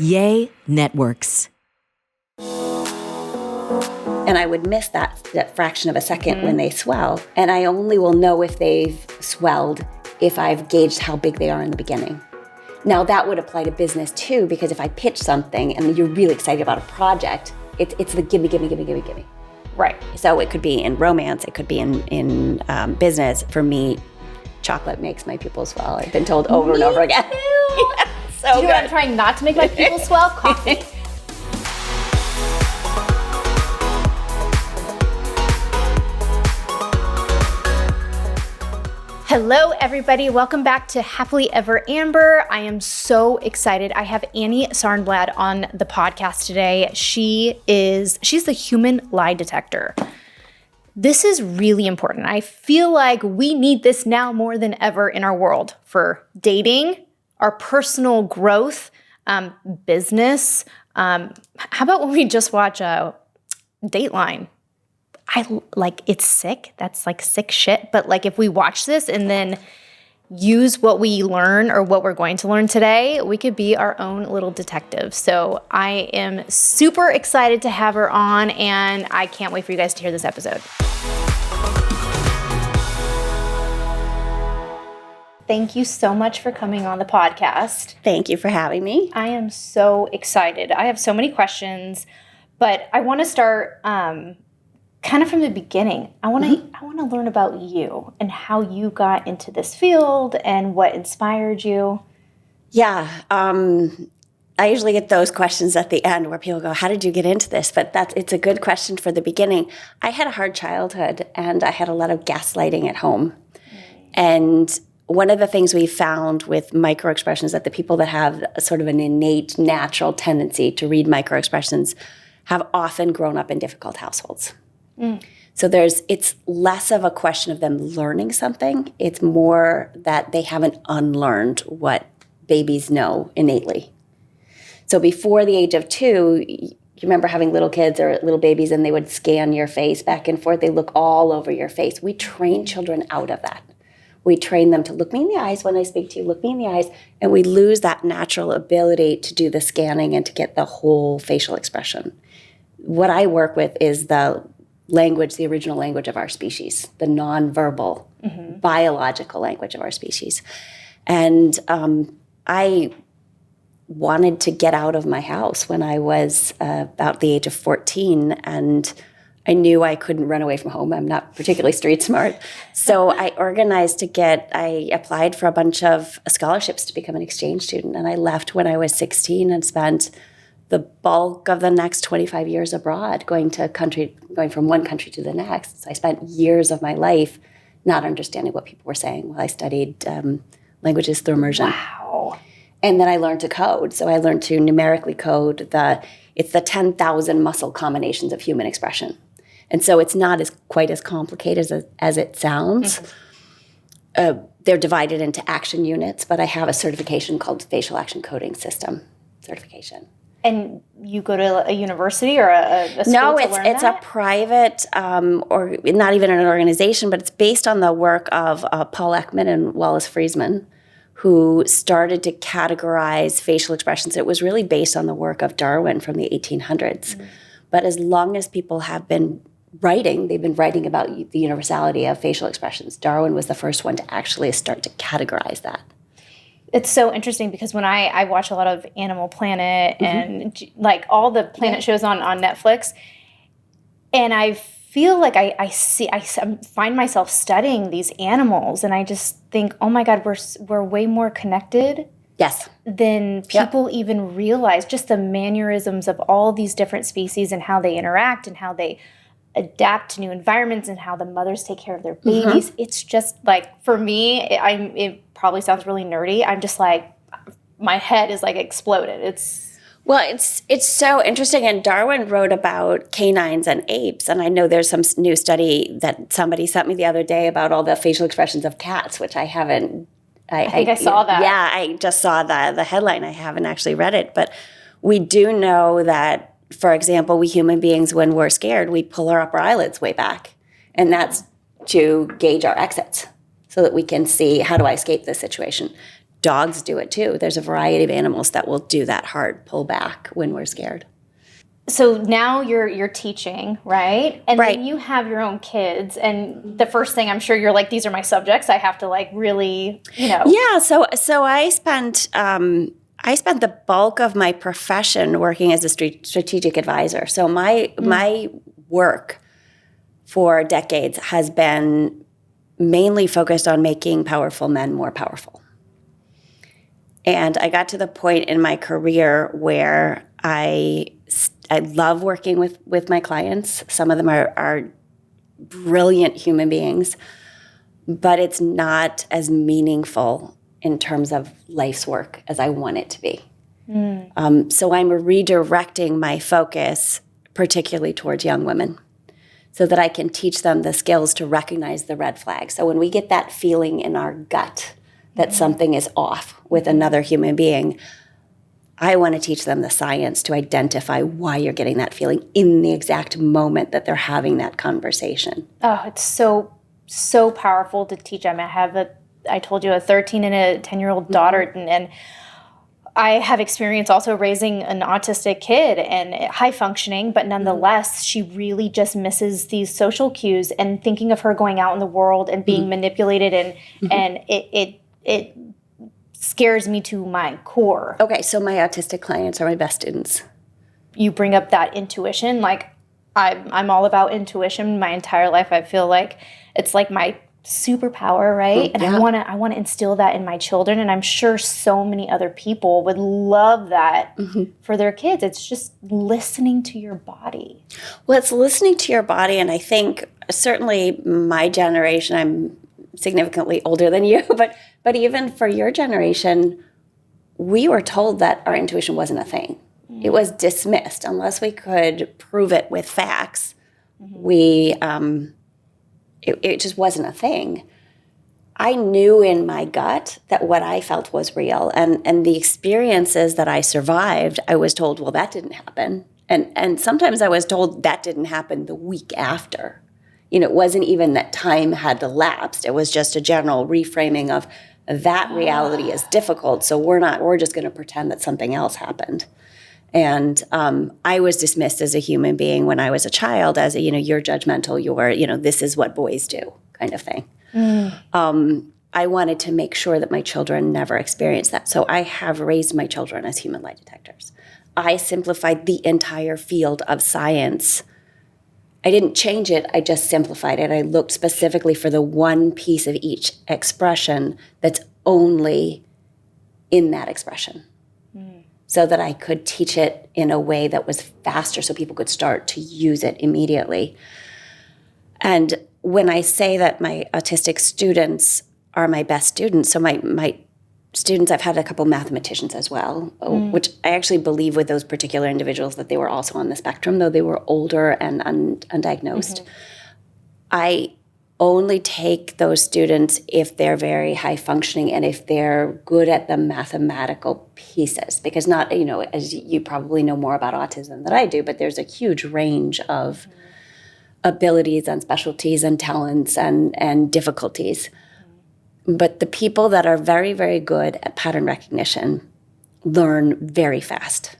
Yay Networks. And I would miss that fraction of a second when they swell. And I only will know if they've swelled if I've gauged how big they are in the beginning. Now that would apply to business too, because if I pitch something and you're really excited about a project, it's the gimme. Right. So it could be in romance, it could be in business. For me, chocolate makes my pupils swell. I've been told over and over again. Yeah, so Do you know what I'm trying not to make my pupils swell? Coffee. Hello, everybody. Welcome back to Happily Ever Amber. I am so excited. I have Annie Sarnblad on the podcast today. She's the human lie detector. This is really important. I feel like we need this now more than ever in our world for dating, our personal growth, business. How about when we just watch Dateline? It's sick. That's like sick shit. But like if we watch this and then use what we learn or what we're going to learn today, we could be our own little detective. So I am super excited to have her on, and I can't wait for you guys to hear this episode. Thank you so much for coming on the podcast. Thank you for having me. I am so excited. I have so many questions, but I want to start kind of from the beginning. I want to learn about you and how you got into this field and what inspired you. Yeah, I usually get those questions at the end where people go, "How did you get into this?" But it's a good question for the beginning. I had a hard childhood, and I had a lot of gaslighting at home. And one of the things we found with microexpressions is that the people that have sort of an innate, natural tendency to read microexpressions have often grown up in difficult households. So it's less of a question of them learning something. It's more that they haven't unlearned what babies know innately. So before the age of 2, you remember having little kids or little babies and they would scan your face back and forth. They look all over your face. We train children out of that. We train them to look me in the eyes when I speak to you, look me in the eyes, and we lose that natural ability to do the scanning and to get the whole facial expression. What I work with is the original language of our species, the nonverbal, biological language of our species. And I wanted to get out of my house when I was about the age of 14, and I knew I couldn't run away from home. I'm not particularly street smart. So I applied for a bunch of scholarships to become an exchange student, and I left when I was 16 and spent the bulk of the next 25 years abroad, going from one country to the next. So I spent years of my life not understanding what people were saying while I studied languages through immersion. Wow. And then I learned to code. So I learned to numerically code it's the 10,000 muscle combinations of human expression. And so it's not quite as complicated as it sounds. They're divided into action units, but I have a certification called Facial Action Coding System certification. And you go to a university or a school to learn that? No, it's a private, or not even an organization, but it's based on the work of Paul Ekman and Wallace Friesman, who started to categorize facial expressions. It was really based on the work of Darwin from the 1800s. But as long as people have been writing, they've been writing about the universality of facial expressions. Darwin was the first one to actually start to categorize that. It's so interesting because when I watch a lot of Animal Planet and like all the planet shows on Netflix, and I feel like I find myself studying these animals, and I just think, oh my God, we're way more connected. Yes. Than people even realize. Just the mannerisms of all these different species and how they interact and how they adapt to new environments and how the mothers take care of their babies. It's just like, for me, it probably sounds really nerdy. I'm just like, my head is like exploded. It's so interesting. And Darwin wrote about canines and apes. And I know there's some new study that somebody sent me the other day about all the facial expressions of cats, which I haven't. I think I saw that. Yeah, I just saw the headline. I haven't actually read it. But we do know that, for example, we human beings, when we're scared, we pull our upper eyelids way back. And that's to gauge our exits so that we can see, how do I escape this situation? dogs do it too. There's a variety of animals that will do that hard pull back when we're scared. So now you're teaching, right? And Right. then you have your own kids, and the first thing I'm sure you're like, these are my subjects. I have to like really, Yeah. So I spent the bulk of my profession working as a strategic advisor. So my work for decades has been mainly focused on making powerful men more powerful. And I got to the point in my career where I love working with my clients. Some of them are brilliant human beings, but it's not as meaningful in terms of life's work as I want it to be. So I'm redirecting my focus particularly towards young women so that I can teach them the skills to recognize the red flags. So when we get that feeling in our gut that something is off with another human being, I want to teach them the science to identify why you're getting that feeling in the exact moment that they're having that conversation. Oh, it's so powerful to teach them. I told you, a 13 and a 10-year-old daughter, and I have experience also raising an autistic kid and high functioning, but nonetheless, she really just misses these social cues, and thinking of her going out in the world and being manipulated, and it scares me to my core. Okay, so my autistic clients are my best students. You bring up that intuition. Like, I'm all about intuition my entire life. I feel like it's like my superpower, right? And Yeah. I want to instill that in my children, and I'm sure so many other people would love that for their kids. It's just listening to your body. Well, it's listening to your body, and I think certainly my generation, I'm significantly older than you, but even for your generation, we were told that our intuition wasn't a thing. It was dismissed unless we could prove it with facts. It just wasn't a thing. I knew in my gut that what I felt was real, and the experiences that I survived, I was told, well, that didn't happen, and sometimes I was told that didn't happen the week after. It wasn't even that time had elapsed. It was just a general reframing of that reality is difficult, so we're just going to pretend that something else happened. And I was dismissed as a human being when I was a child as you're judgmental, this is what boys do kind of thing. I wanted to make sure that my children never experienced that. So I have raised my children as human lie detectors. I simplified the entire field of science. I didn't change it, I just simplified it. I looked specifically for the one piece of each expression that's only in that expression, so that I could teach it in a way that was faster so people could start to use it immediately. And when I say that my autistic students are my best students, so my students, I've had a couple mathematicians as well, which I actually believe with those particular individuals that they were also on the spectrum, though they were older and undiagnosed. I only take those students if they're very high functioning and if they're good at the mathematical pieces, because not, as you probably know more about autism than I do, but there's a huge range of abilities and specialties and talents and difficulties. But the people that are very, very good at pattern recognition learn very fast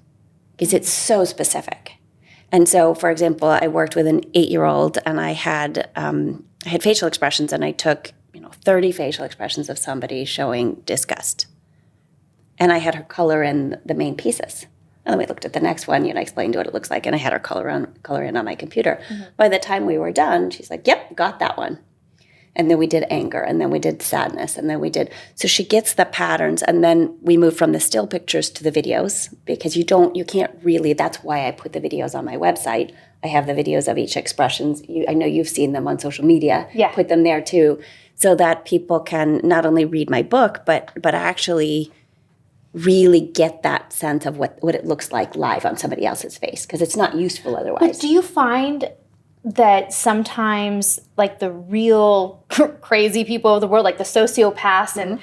because it's so specific. And so, for example, I worked with an 8-year-old, and I had facial expressions, and I took 30 facial expressions of somebody showing disgust. And I had her color in the main pieces. And then we looked at the next one, explained what it looks like, and I had her color in on my computer. By the time we were done, she's like, yep, got that one. And then we did anger, and then we did sadness, and then we did. So she gets the patterns, and then we move from the still pictures to the videos, because you can't really. That's why I put the videos on my website. I have the videos of each expressions. I know you've seen them on social media. Yeah. Put them there too, so that people can not only read my book, but actually really get that sense of what it looks like live on somebody else's face, because it's not useful otherwise. But do you find that sometimes, like, the real crazy people of the world, like the sociopaths, and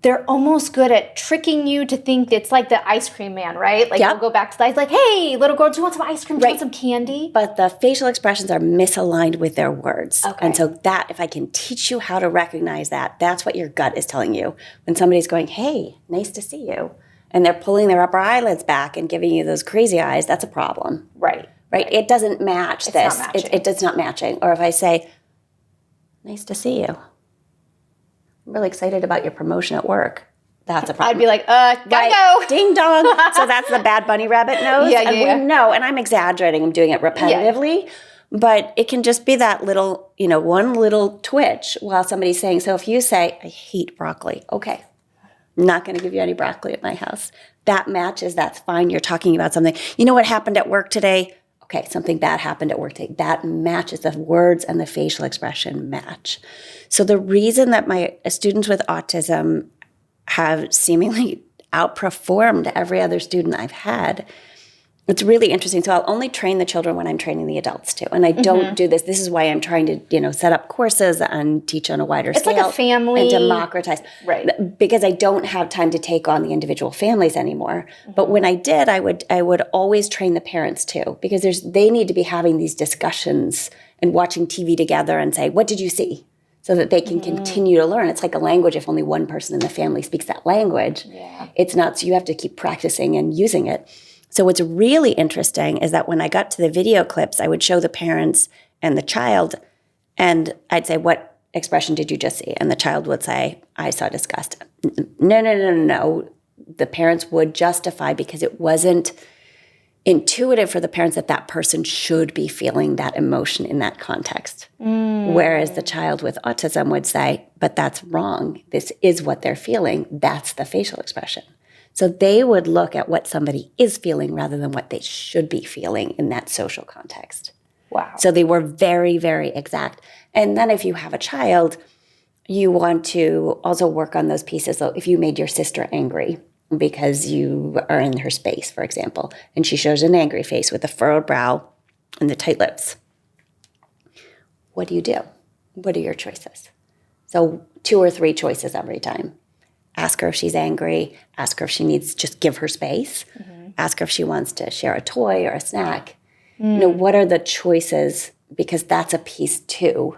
they're almost good at tricking you to think it's like the ice cream man, right? Like, Yep. they'll go back to the ice, like, hey, little girl, do you want some ice cream? Do you want Right. some candy? But the facial expressions are misaligned with their words. Okay. And so that, if I can teach you how to recognize that, that's what your gut is telling you. When somebody's going, hey, nice to see you, and they're pulling their upper eyelids back and giving you those crazy eyes, that's a problem. Right. Right? It doesn't match It's this. not matching. It's not matching. Or if I say, nice to see you. I'm really excited about your promotion at work. That's a problem. I'd be like, gotta go. Ding dong. So that's the bad bunny rabbit nose. Yeah, and yeah. we know, and I'm exaggerating, I'm doing it repetitively, but it can just be that little, one little twitch while somebody's saying, so if you say, I hate broccoli, okay, I'm not going to give you any broccoli at my house. That matches, that's fine. You're talking about something. You know what happened at work today? Okay, something bad happened at work today. That matches, the words and the facial expression match. So the reason that my students with autism have seemingly outperformed every other student I've had, it's really interesting. So I'll only train the children when I'm training the adults too. And I don't do this. This is why I'm trying to, set up courses and teach on a wider scale. It's like a family. And democratize. Right. Because I don't have time to take on the individual families anymore. But when I did, I would always train the parents too. Because they need to be having these discussions and watching TV together and say, what did you see? So that they can continue to learn. It's like a language. If only one person in the family speaks that language, it's not. So you have to keep practicing and using it. So what's really interesting is that when I got to the video clips, I would show the parents and the child, and I'd say, what expression did you just see? And the child would say, I saw disgust. No. The parents would justify because it wasn't intuitive for the parents that person should be feeling that emotion in that context. Whereas the child with autism would say, but that's wrong. This is what they're feeling. That's the facial expression. So they would look at what somebody is feeling rather than what they should be feeling in that social context. Wow. So they were very, very exact. And then if you have a child, you want to also work on those pieces. So if you made your sister angry because you are in her space, for example, and she shows an angry face with a furrowed brow and the tight lips, what do? What are your choices? So 2 or 3 choices every time. Ask her if she's angry. Ask her if she needs, just give her space. Ask her if she wants to share a toy or a snack. What are the choices? Because that's a piece too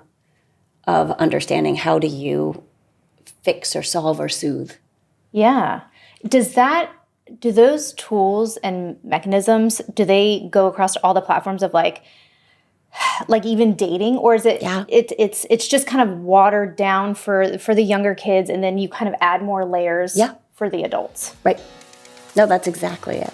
of understanding how do you fix or solve or soothe. Yeah. Do those tools and mechanisms, do they go across all the platforms of like even dating, or is it it's just kind of watered down for the younger kids, and then you kind of add more layers for the adults? Right. No, that's exactly it.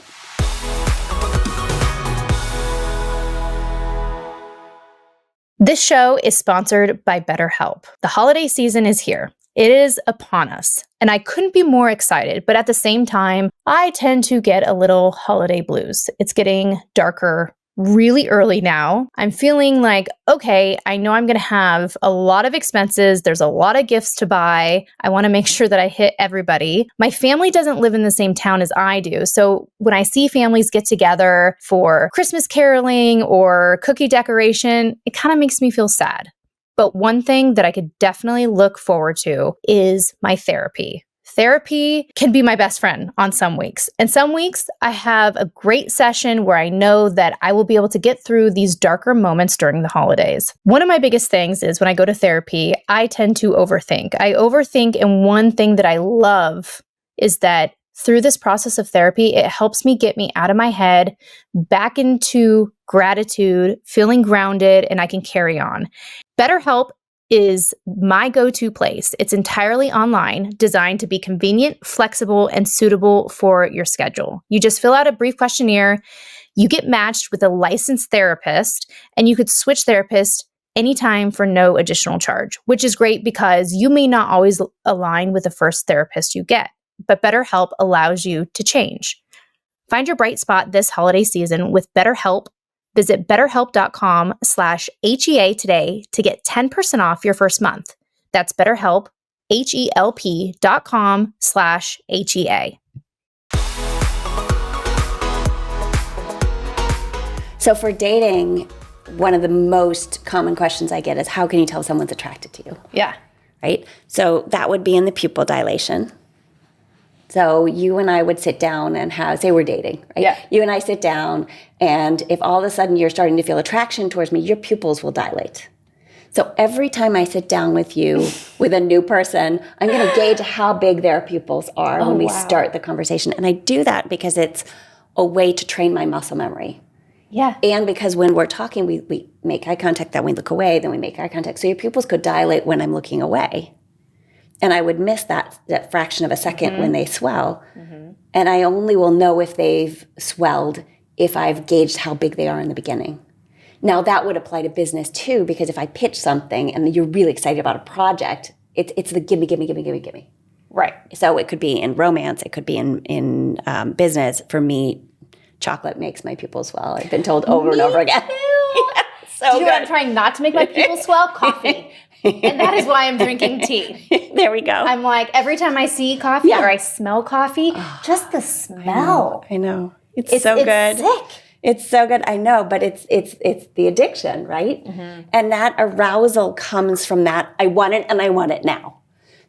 This show is sponsored by BetterHelp. The holiday season is here. It is upon us, and I couldn't be more excited, but at the same time, I tend to get a little holiday blues. It's getting darker really early now. I'm feeling like, okay, I know I'm going to have a lot of expenses. There's a lot of gifts to buy. I want to make sure that I hit everybody. My family doesn't live in the same town as I do. So when I see families get together for Christmas caroling or cookie decoration, it kind of makes me feel sad. But one thing that I could definitely look forward to is my therapy. Therapy can be my best friend on some weeks. And some weeks I have a great session where I know that I will be able to get through these darker moments during the holidays. One of my biggest things is when I go to therapy, I tend to overthink. I overthink, and one thing that I love is that through this process of therapy, it helps me get me out of my head, back into gratitude, feeling grounded, and I can carry on. BetterHelp is my go-to place. It's entirely online, designed to be convenient, flexible, and suitable for your schedule. You just fill out a brief questionnaire, you get matched with a licensed therapist, and you could switch therapists anytime for no additional charge, which is great because you may not always align with the first therapist you get, but BetterHelp allows you to change. Find your bright spot this holiday season with BetterHelp. Visit betterhelp.com/HEA today to get 10% off your first month. That's BetterHelp, HELP.com/HEA. So for dating, one of the most common questions I get is, how can you tell someone's attracted to you? Yeah. Right? So that would be in the pupil dilation. So you and I would sit down and say we're dating, right? Yeah. You and I sit down, and if all of a sudden you're starting to feel attraction towards me, your pupils will dilate. So every time I sit down with you, with a new person, I'm going to gauge how big their pupils are when we start the conversation. And I do that because it's a way to train my muscle memory. Yeah. And because when we're talking, we make eye contact, then we look away, then we make eye contact. So your pupils could dilate when I'm looking away. And I would miss that fraction of a second when they swell. And I only will know if they've swelled if I've gauged how big they are in the beginning. Now, that would apply to business too, because if I pitch something and you're really excited about a project, it's the gimme, gimme, gimme, gimme, gimme. Right. So it could be in romance, it could be in business. For me, chocolate makes my pupils swell. I've been told over and over again. Yeah, so Do you know what I'm trying not to make my pupils swell? Coffee. And that is why I'm drinking tea. There we go. I'm like, every time I see coffee or I smell coffee, just the smell. I know. It's so good. It's sick. It's so good. I know, but it's the addiction, right? And that arousal comes from that. I want it and I want it now.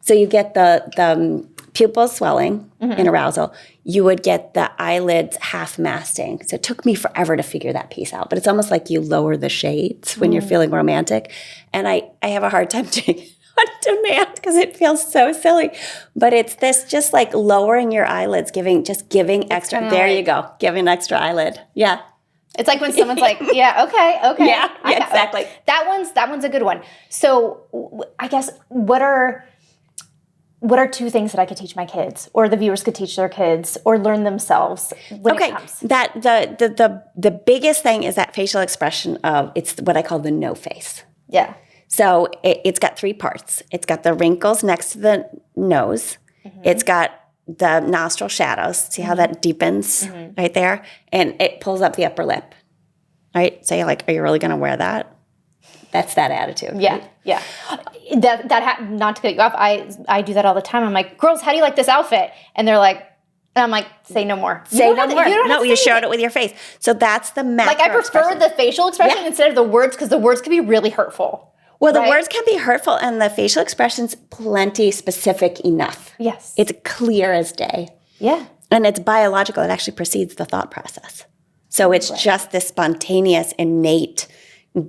So you get the pupils swelling in arousal. You would get the eyelids half masting. So it took me forever to figure that piece out. But it's almost like you lower the shades when you're feeling romantic. And I have a hard time doing it on demand because it feels so silly. But it's this just like lowering your eyelids, giving extra. There you go. Giving extra eyelid. Yeah. It's like when someone's like, yeah, okay. Yeah, exactly. That one's a good one. So I guess what are two things that I could teach my kids, or the viewers could teach their kids, or learn themselves when it comes? That the biggest thing is that facial expression of, it's what I call the no face. Yeah. So it's got three parts. It's got the wrinkles next to the nose. It's got the nostril shadows. See how that deepens right there? And it pulls up the upper lip, right? So you're like, are you really going to wear that? That's that attitude. Yeah, right? Yeah. Not to cut you off, I do that all the time. I'm like, girls, how do you like this outfit? And they're like, and I'm like, say no more. Say no more. No, you showed it with your face. So that's the macro Like I prefer the facial expression instead of the words, because the words can be really hurtful. Well, the words can be hurtful, and the facial expression's plenty specific enough. Yes. It's clear as day. Yeah. And it's biological. It actually precedes the thought process. So it's just this spontaneous, innate,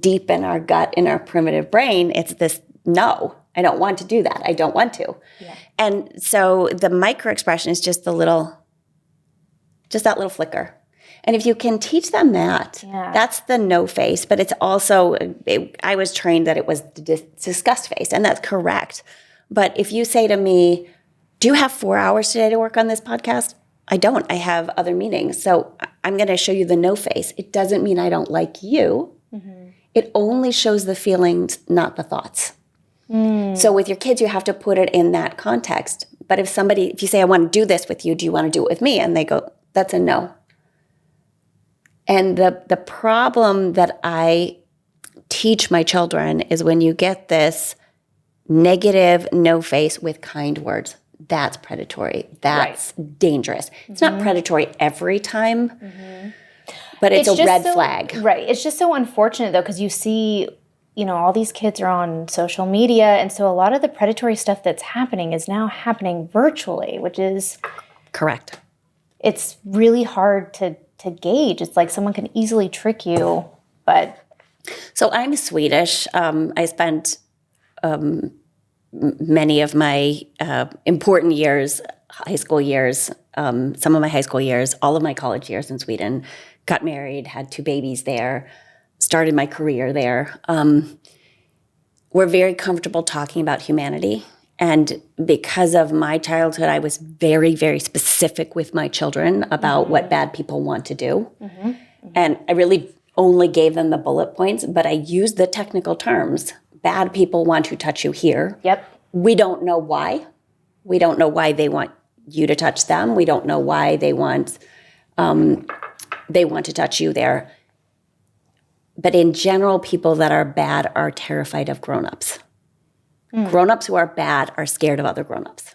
deep in our gut, in our primitive brain. It's this, no, I don't want to do that. I don't want to. Yeah. And so the micro expression is just that little flicker. And if you can teach them that, that's the no face. But it's also, I was trained that it was the disgust face, and that's correct. But if you say to me, do you have 4 hours today to work on this podcast? I don't. I have other meetings. So I'm going to show you the no face. It doesn't mean I don't like you. It only shows the feelings, not the thoughts. So with your kids, you have to put it in that context. But if you say, I want to do this with you, do you want to do it with me? And they go, that's a no. And the problem that I teach my children is when you get this negative no face with kind words, that's predatory. That's dangerous. It's not predatory every time, but it's a red flag. Right. It's just so unfortunate, though, because you see, all these kids are on social media. And so a lot of the predatory stuff that's happening is now happening virtually, which is... Correct. It's really hard to gauge. It's like someone can easily trick you, but... So I'm Swedish. I spent many of my important years, high school years, some of my high school years, all of my college years in Sweden, got married, had 2 babies there, started my career there. We're very comfortable talking about humanity. And because of my childhood, I was very, very specific with my children about what bad people want to do. And I really only gave them the bullet points, but I used the technical terms. Bad people want to touch you here. Yep. We don't know why. We don't know why they want you to touch them. We don't know why they want to touch you there. But in general, people that are bad are terrified of grown-ups. Grown-ups who are bad are scared of other grown-ups.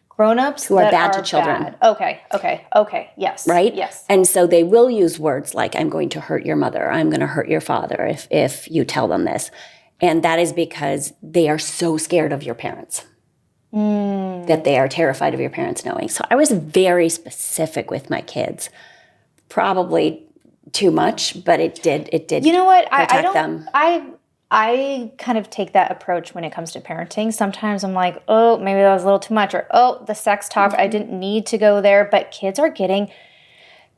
Grown-ups who are bad to children. Bad. Okay. Yes. Right? Yes. And so they will use words like, I'm going to hurt your mother. I'm going to hurt your father if you tell them this. And that is because they are so scared of your parents. that they are terrified of your parents knowing. So I was very specific with my kids. Probably too much, but it did. You know what? Protect them. I kind of take that approach when it comes to parenting. Sometimes I'm like, oh, maybe that was a little too much, or oh, the sex talk, I didn't need to go there. But kids are getting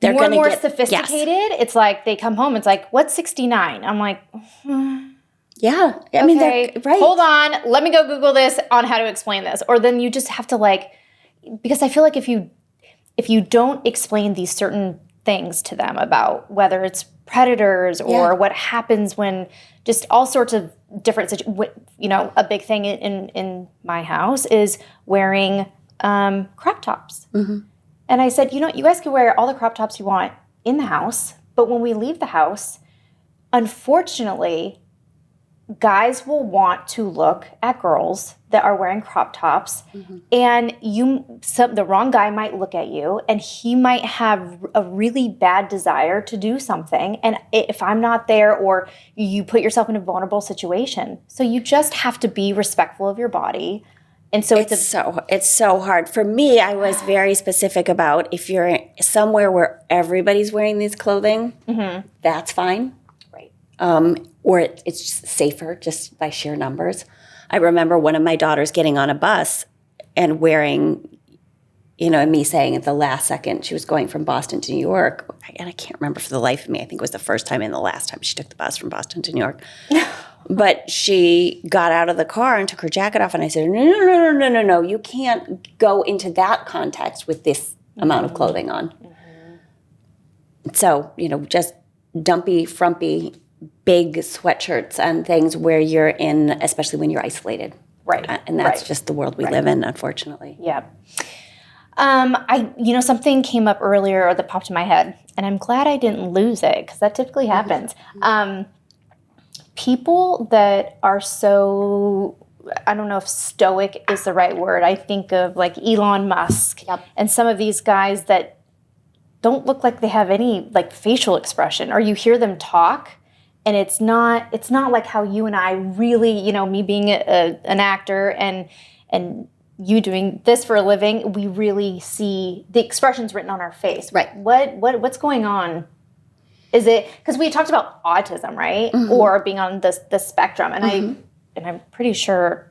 more and more sophisticated. Yes. It's like they come home, it's like, what's 69? I'm like, yeah. I mean, right. Hold on, let me go Google this on how to explain this. Or then you just have to because I feel like if you don't explain these certain things to them about whether it's predators or what happens when just all sorts of different situations. A big thing in my house is wearing crop tops. Mm-hmm. And I said, you guys can wear all the crop tops you want in the house, but when we leave the house, unfortunately, guys will want to look at girls that are wearing crop tops, and the wrong guy might look at you, and he might have a really bad desire to do something. And if I'm not there, or you put yourself in a vulnerable situation, so you just have to be respectful of your body. And so it's so hard for me. I was very specific about if you're somewhere where everybody's wearing these clothing, that's fine, right? Or it's just safer just by sheer numbers. I remember one of my daughters getting on a bus and wearing, and me saying at the last second she was going from Boston to New York, and I can't remember for the life of me. I think it was the first time and the last time she took the bus from Boston to New York. But she got out of the car and took her jacket off, and I said, no, you can't go into that context with this amount of clothing on. Mm-hmm. So, just dumpy, frumpy, big sweatshirts and things where you're in, especially when you're isolated. Right. And that's just the world we live in, unfortunately. Yeah. Something came up earlier that popped in my head, and I'm glad I didn't lose it, because that typically happens. People that are so, I don't know if stoic is the right word. I think of like Elon Musk and some of these guys that don't look like they have any facial expression, or you hear them talk and it's not like how you and I really, me being an actor and you doing this for a living, we really see the expressions written on our face. Right. What's going on? Is it because we talked about autism, right? Mm-hmm. Or being on the spectrum, and I'm pretty sure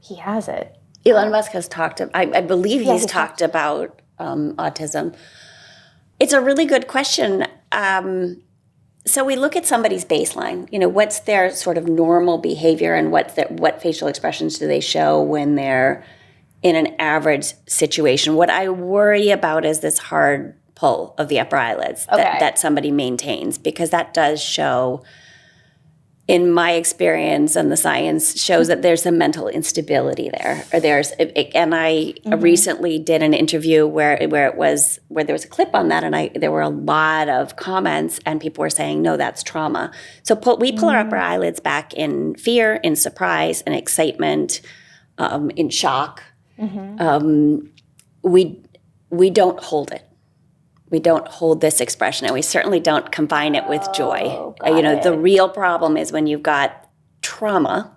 he has it. Elon Musk has talked. I believe he's talked about autism. It's a really good question. So we look at somebody's baseline. What's their sort of normal behavior, and what facial expressions do they show when they're in an average situation? What I worry about is this hard pull of the upper eyelids that somebody maintains, because that does show, in my experience, and the science shows that there's some mental instability there. And I recently did an interview where there was a clip on that, and there were a lot of comments, and people were saying, no, that's trauma. So we pull our upper eyelids back in fear, in surprise, in excitement, in shock. Mm-hmm. We don't hold it. We don't hold this expression, and we certainly don't combine it with joy. The real problem is when you've got trauma,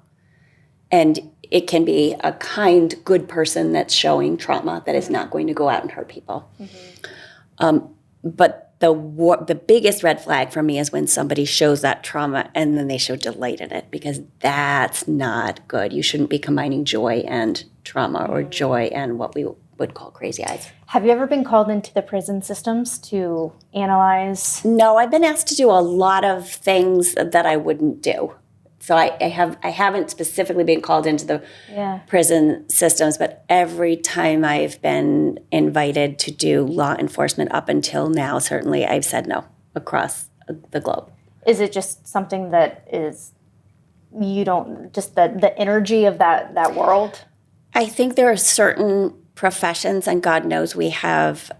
and it can be a kind, good person that's showing trauma that is not going to go out and hurt people. Mm-hmm. But the biggest red flag for me is when somebody shows that trauma and then they show delight in it, because that's not good. You shouldn't be combining joy and trauma, or joy and what we would call crazy eyes. Have you ever been called into the prison systems to analyze? No, I've been asked to do a lot of things that I wouldn't do. So I haven't specifically been called into the prison systems, but every time I've been invited to do law enforcement up until now, certainly I've said no across the globe. Is it just something that is, you don't, just the energy of that world? I think there are certain professions, and God knows we have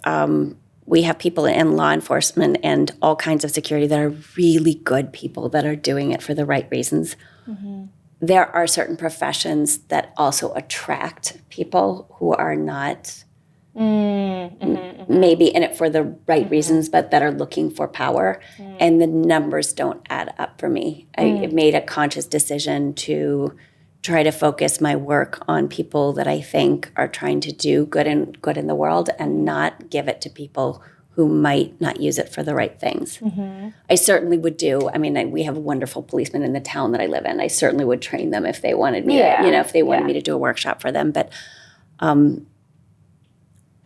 people in law enforcement and all kinds of security that are really good people that are doing it for the right reasons. Mm-hmm. There are certain professions that also attract people who are not maybe in it for the right reasons, but that are looking for power. And the numbers don't add up for me. I made a conscious decision to try to focus my work on people that I think are trying to do good in the world and not give it to people who might not use it for the right things. I certainly would do. I mean, we have wonderful policemen in the town that I live in. I certainly would train them if they wanted me to, if they wanted me to do a workshop for them. But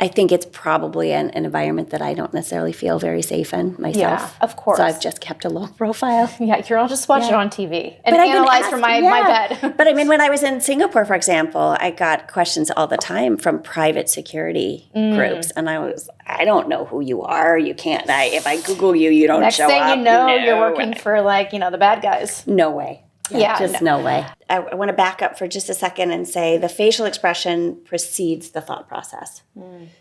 I think it's probably an environment that I don't necessarily feel very safe in myself. Yeah, of course. So I've just kept a low profile. Yeah, you're all just watching it on TV and But analyze from my bed. But I mean, when I was in Singapore, for example, I got questions all the time from private security groups. And I don't know who you are. You can't, if I Google you, you don't show up. Next thing you know, you're working for the bad guys. No way. No way. I want to back up for just a second and say the facial expression precedes the thought process.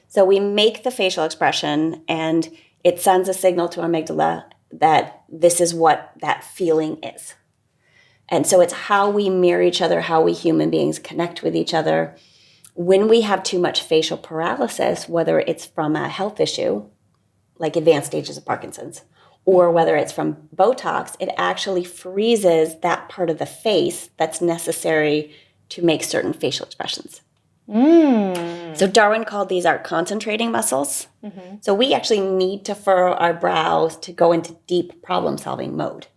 So we make the facial expression and it sends a signal to our amygdala that this is what that feeling is. And so it's how we mirror each other, how we human beings connect with each other. When we have too much facial paralysis, whether it's from a health issue, like advanced stages of Parkinson's, or whether it's from Botox, it actually freezes that part of the face that's necessary to make certain facial expressions. So Darwin called these our concentrating muscles. So we actually need to furrow our brows to go into deep problem-solving mode.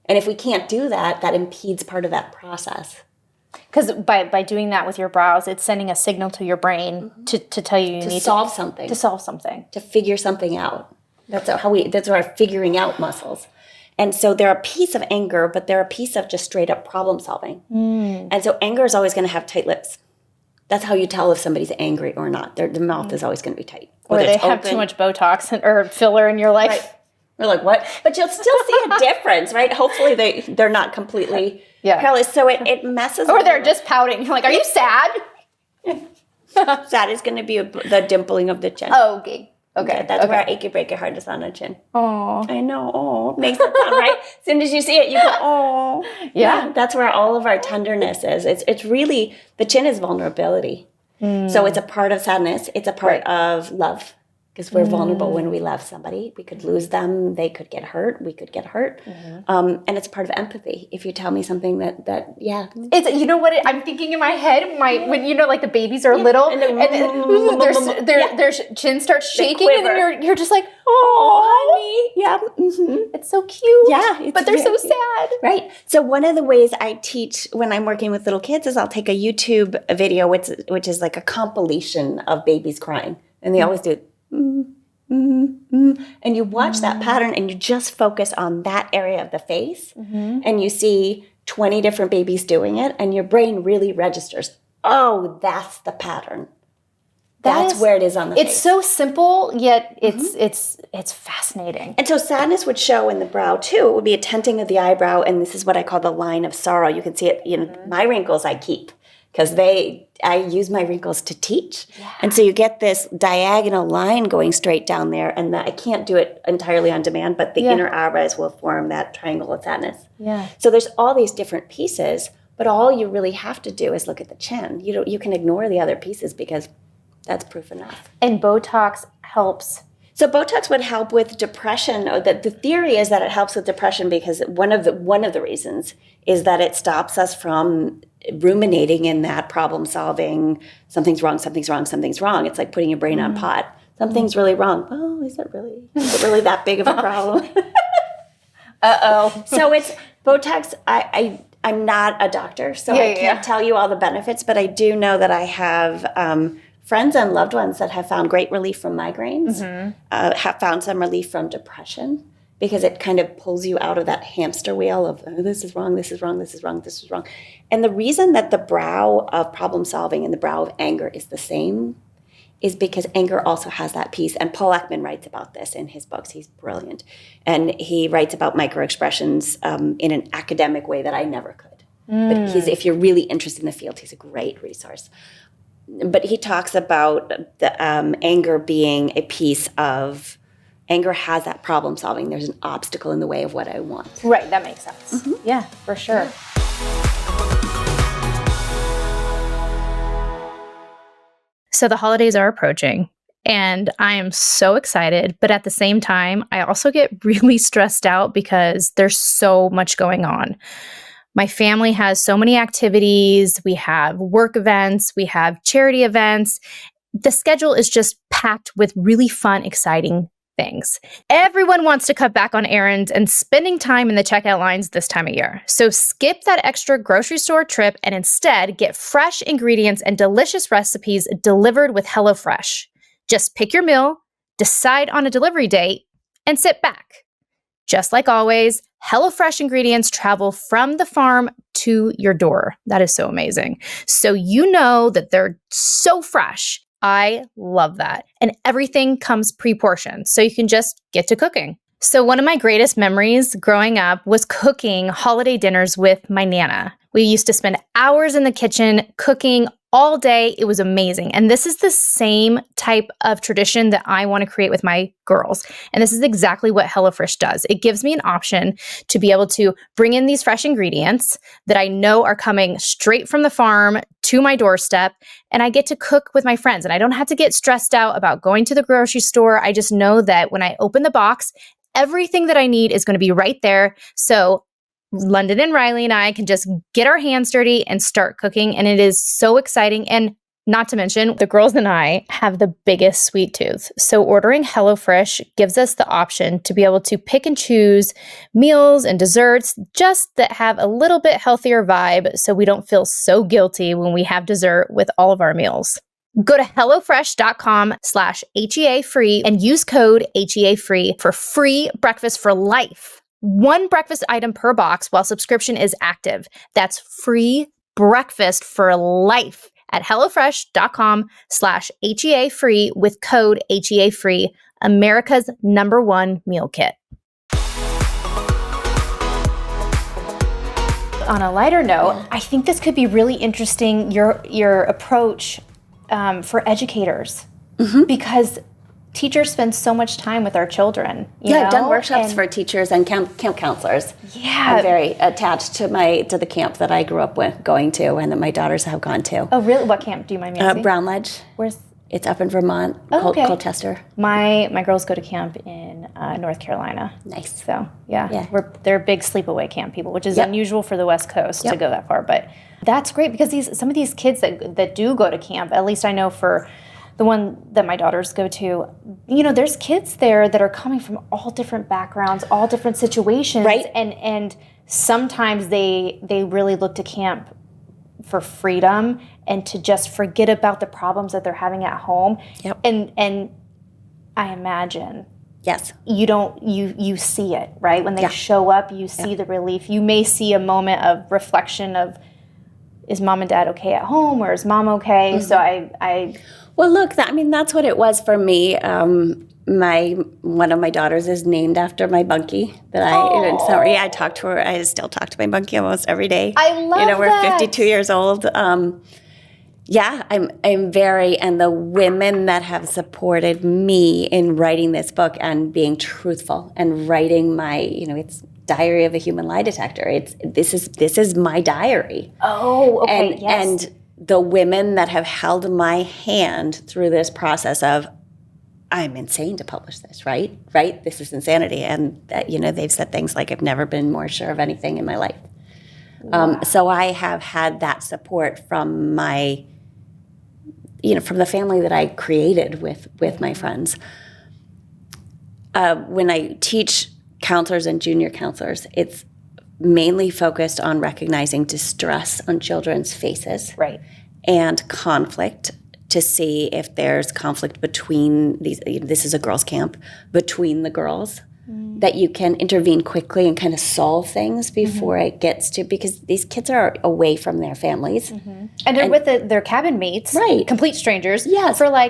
And if we can't do that, that impedes part of that process. Because by doing that with your brows, it's sending a signal to your brain to tell you To need solve something. to solve something. To figure something out. That's our figuring out muscles. And so they're a piece of anger, but they're a piece of just straight up problem solving. And so anger is always going to have tight lips. That's how you tell if somebody's angry or not. The mouth is always going to be tight. Or they have too much Botox or filler in your life. Right. We're like, what? But you'll still see a difference, right? Hopefully they're not completely paralyzed. So it messes Or they're just pouting. You're like, are you sad? Sad is going to be the dimpling of the chin. Oh, okay. That's where our achy breaky heart is on our chin. Oh, I know. Oh, makes that sound right. As soon as you see it, you go, oh. Yeah. That's where all of our tenderness is. It's really, the chin is vulnerability. So it's a part of sadness. It's a part of love. Because we're vulnerable when we love somebody. We could lose them. They could get hurt. We could get hurt. And it's part of empathy. If you tell me something that it's I'm thinking in my head when like the babies are little and their chin starts shaking and then you're just like, oh, honey, it's so cute. But they're so sad. Right. So one of the ways I teach when I'm working with little kids is I'll take a YouTube video which is like a compilation of babies crying, and they always do it. And you watch that pattern and you just focus on that area of the face and you see 20 different babies doing it and your brain really registers, oh, that's the pattern. That's where it is on the face. It's so simple, yet it's fascinating. And so sadness would show in the brow too. It would be a tenting of the eyebrow, and this is what I call the line of sorrow. You can see it, my wrinkles I keep. Because I use my wrinkles to teach. Yeah. And so you get this diagonal line going straight down there, and I can't do it entirely on demand, but the inner eyebrows will form that triangle of sadness. Yeah. So there's all these different pieces, but all you really have to do is look at the chin. You can ignore the other pieces because that's proof enough. And Botox helps. So Botox would help with depression. Or the theory is that it helps with depression because one of the reasons is that it stops us from ruminating in that problem solving. Something's wrong. It's like putting your brain on pot. Something's really wrong. Oh, is it really that big of a problem? So it's Botox. I'm not a doctor, so I can't tell you all the benefits, but I do know that I have friends and loved ones that have found great relief from migraines, have found some relief from depression, because it kind of pulls you out of that hamster wheel of, oh, this is wrong. And the reason that the brow of problem solving and the brow of anger is the same is because anger also has that piece. And Paul Ekman writes about this in his books. He's brilliant. And he writes about microexpressions in an academic way that I never could. But if you're really interested in the field, he's a great resource. But he talks about the anger being a piece of, anger has that problem solving. There's an obstacle in the way of what I want. Right, that makes sense. Yeah, for sure. Yeah. So the holidays are approaching, and I am so excited, but at the same time, I also get really stressed out because there's so much going on. My family has so many activities. We have work events, we have charity events. The schedule is just packed with really fun, exciting things. Everyone wants to cut back on errands and spending time in the checkout lines this time of year. So skip that extra grocery store trip and instead get fresh ingredients and delicious recipes delivered with HelloFresh. Just pick your meal, decide on a delivery date, and sit back. Just like always, HelloFresh ingredients travel from the farm to your door. That is so amazing. So you know that they're so fresh. I love that. And everything comes pre-portioned, so you can just get to cooking. So one of my greatest memories growing up was cooking holiday dinners with my Nana. We used to spend hours in the kitchen cooking all day. It was amazing. And this is the same type of tradition that I want to create with my girls. And this is exactly what HelloFresh does. It gives me an option to be able to bring in these fresh ingredients that I know are coming straight from the farm to my doorstep, and I get to cook with my friends. And I don't have to get stressed out about going to the grocery store. I just know that when I open the box, everything that I need is going to be right there. So London and Riley and I can just get our hands dirty and start cooking. And it is so exciting. And not to mention, the girls and I have the biggest sweet tooth. So ordering HelloFresh gives us the option to be able to pick and choose meals and desserts just that have a little bit healthier vibe, so we don't feel so guilty when we have dessert with all of our meals. Go to HelloFresh.com/HEA-free and use code HEA-free for free breakfast for life. One breakfast item per box while subscription is active. That's free breakfast for life at HelloFresh.com/HEA-free with code HEA-free, America's #1 meal kit. On a lighter note, I think this could be really interesting, your approach for educators, because teachers spend so much time with our children. I've done workshops for teachers and camp counselors. Yeah, I'm very attached to the camp that I grew up going to and that my daughters have gone to. Oh, really? What camp? Do you mind me asking? Brown Ledge. Where's? It's up in Vermont, Colchester. My girls go to camp in North Carolina. Nice. So they're big sleepaway camp people, which is unusual for the West Coast to go that far. But that's great because some of these kids that do go to camp, at least I know for the one that my daughters go to, there's kids there that are coming from all different backgrounds, all different situations. Right. And sometimes they really look to camp for freedom and to just forget about the problems that they're having at home. Yep. And I imagine Yes. you see it, right? When they show up, you see the relief. You may see a moment of reflection of, is mom and dad okay at home, or is mom okay? Mm-hmm. So I Well, look, that's what it was for me. One of my daughters is named after my bunkie. I talk to her. I still talk to my bunkie almost every day. I love we're that. 52 years old. I'm very, and the women that have supported me in writing this book and being truthful and writing my, it's Diary of a Human Lie Detector. This is my diary. Oh, okay, and, yes. And the women that have held my hand through this process of, I'm insane to publish this, right? Right? This is insanity. And, they've said things like, I've never been more sure of anything in my life. Wow. So I have had that support from my, from the family that I created with my friends. When I teach counselors and junior counselors, it's mainly focused on recognizing distress on children's faces, right, and conflict, to see if there's conflict between these. This is a girls' camp, between the girls, that you can intervene quickly and kind of solve things before it gets to, because these kids are away from their families, and they're with their cabin mates, right, complete strangers, yes, for 3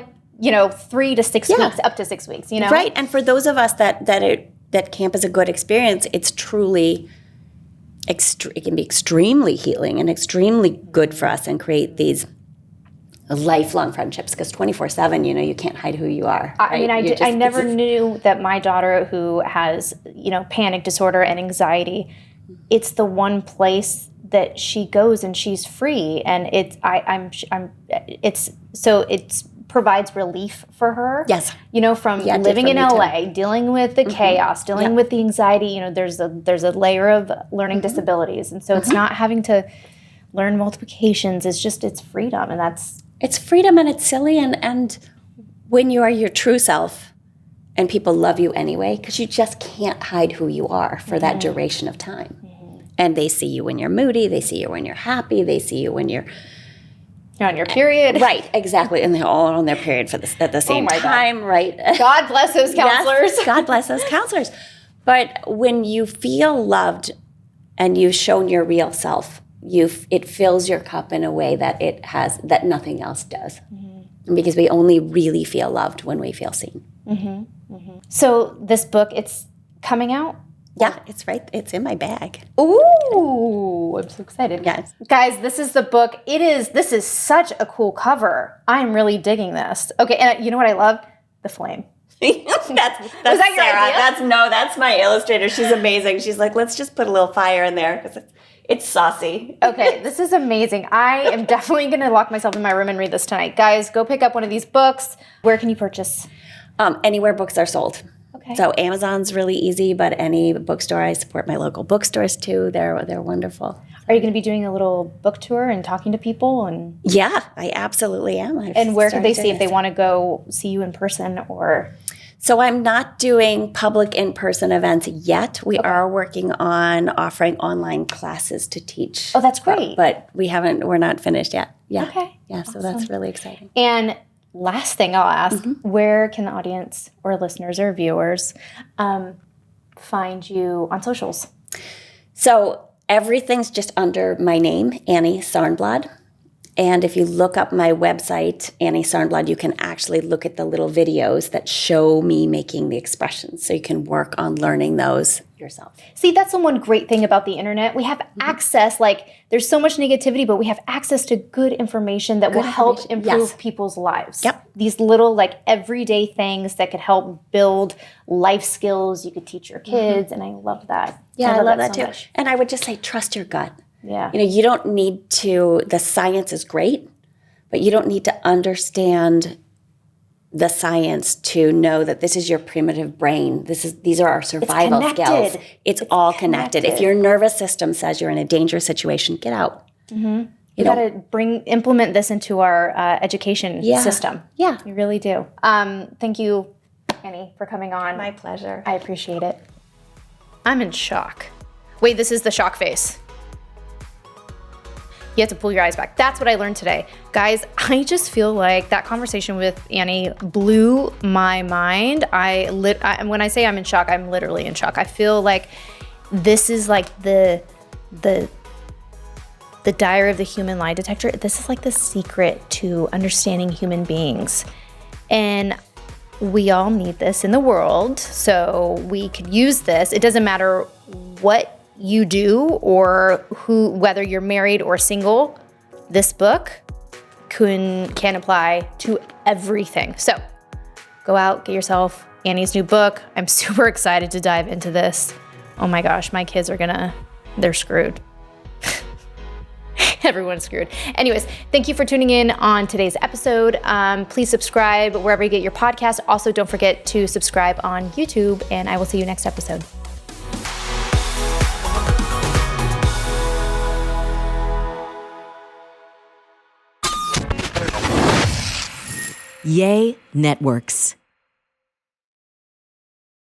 to 6 weeks, up to 6 weeks, right. And for those of us that camp is a good experience, it's truly. It can be extremely healing and extremely good for us, and create these lifelong friendships, because 24/7, you can't hide who you are. Right? I never knew that my daughter, who has, panic disorder and anxiety, it's the one place that she goes and she's free, and it's provides relief for her. Yes. You know, from Yeah, it did living for in me too. LA, dealing with the chaos, dealing with the anxiety, you know, there's a layer of learning disabilities. And so it's not having to learn multiplications. It's freedom. And It's freedom, and it's silly. And when you are your true self and people love you anyway, because you just can't hide who you are for that duration of time. And they see you when you're moody. They see you when you're happy. They see you when you're on your period. right, exactly. And they're all on their period at the same time, right? God bless those counselors. Yes, God bless those counselors. But when you feel loved and you've shown your real self, it fills your cup in a way that nothing else does. Because we only really feel loved when we feel seen. So this book, it's coming out? Yeah, it's right. It's in my bag. Ooh, I'm so excited. Yes. Guys, this is the book. This is such a cool cover. I'm really digging this. Okay, and you know what I love? The flame. that's Was that your Sarah. idea? That's my illustrator. She's amazing. She's like, let's just put a little fire in there because it's saucy. Okay, this is amazing. I am definitely going to lock myself in my room and read this tonight. Guys, go pick up one of these books. Where can you purchase? Anywhere books are sold. Okay. So Amazon's really easy, but any bookstore, I support my local bookstores too. They're wonderful. Are you going to be doing a little book tour and talking to people? And Yeah, I absolutely am. and where can they see if they want to go see you in person or? So I'm not doing public in-person events yet. We are working on offering online classes to teach. Oh, that's great. But we're not finished yet. Yeah. Okay. Yeah, so that's really exciting. And last thing I'll ask, where can the audience or listeners or viewers find you on socials? So everything's just under my name, Annie Sarnblad. And if you look up my website, Annie Sarnblad, you can actually look at the little videos that show me making the expressions. So you can work on learning those yourself. See, that's the one great thing about the internet. We have access, there's so much negativity, but we have access to good information that will help improve people's lives. Yep. These little, everyday things that could help build life skills you could teach your kids, and I love that. Yeah, I love that so too. much. And I would just say, trust your gut. Yeah. You don't need to, the science is great, but you don't need to understand the science to know that this is your primitive brain. These are our survival skills. It's all connected. If your nervous system says you're in a dangerous situation, get out. You got to implement this into our education system. Yeah. You really do. Thank you, Annie, for coming on. My pleasure. I appreciate it. I'm in shock. Wait, this is the shock face. You have to pull your eyes back. That's what I learned today. Guys, I just feel like that conversation with Annie blew my mind. When I say I'm in shock, I'm literally in shock. I feel like this is like the diary of the human lie detector. This is like the secret to understanding human beings. And we all need this in the world, so we could use this. It doesn't matter what you do or whether you're married or single, this book can apply to everything. So go out, get yourself Annie's new book. I'm super excited to dive into this. Oh my gosh, my kids they're screwed. Everyone's screwed. Anyways, thank you for tuning in on today's episode. Please subscribe wherever you get your podcast. Also, don't forget to subscribe on YouTube, and I will see you next episode. Yay Networks.